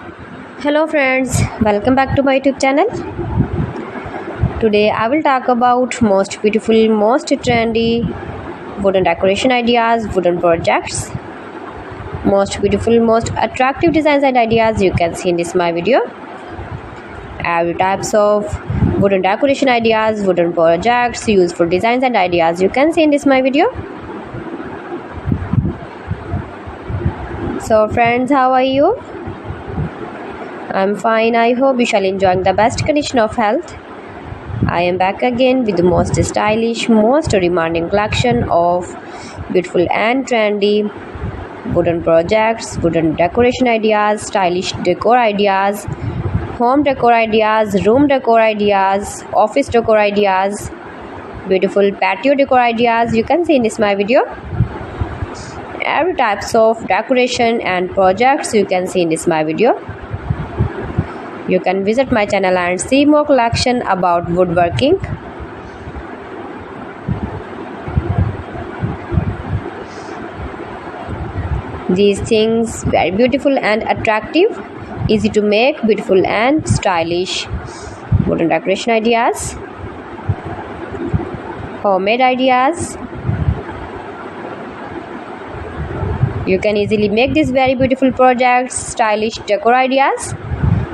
Hello friends, welcome back to my YouTube channel. Today I will talk about most beautiful, most trendy wooden decoration ideas, wooden projects, most beautiful, most attractive designs and ideas you can see in this my video. Every types of wooden decoration ideas, wooden projects, useful designs and ideas you can see in this my video. So friends, how are you? I'm fine. I hope you shall enjoying the best condition of health. I am back again with the most stylish, most demanding collection of beautiful and trendy wooden projects, wooden decoration ideas, stylish decor ideas, home decor ideas, room decor ideas, office decor ideas, beautiful patio decor ideas you can see in this my video. Every types of decoration and projects you can see in this my video. You can visit my channel and see more collection about woodworking. These things very beautiful and attractive, easy to make, beautiful and stylish wooden decoration ideas, homemade ideas. You can easily make these very beautiful projects, stylish decor ideas.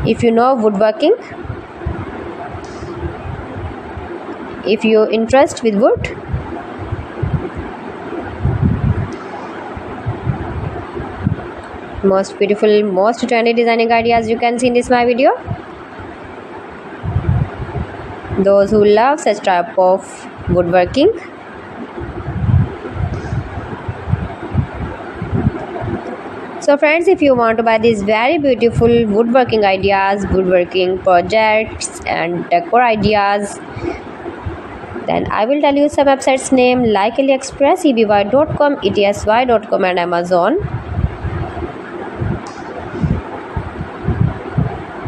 If you know woodworking, if you interest with wood, most beautiful, most trendy designing ideas you can see in this my video. Those who love such type of woodworking, so friends, if you want to buy these very beautiful woodworking ideas, woodworking projects and decor ideas, then I will tell you some websites name like AliExpress, eby.com, etsy.com and Amazon.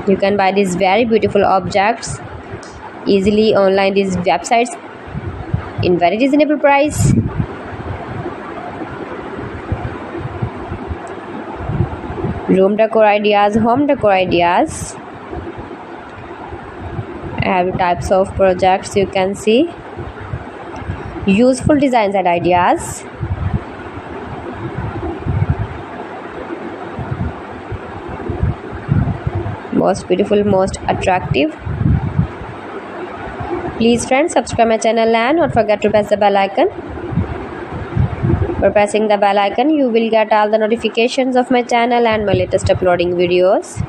You can buy these very beautiful objects easily online, these websites in very reasonable price. Room decor ideas, home decor ideas, every types of projects you can see, useful designs and ideas, most beautiful, most attractive. Please friends, subscribe my channel and don't forget to press the bell icon. For pressing the bell icon, you will get all the notifications of my channel and my latest uploading videos.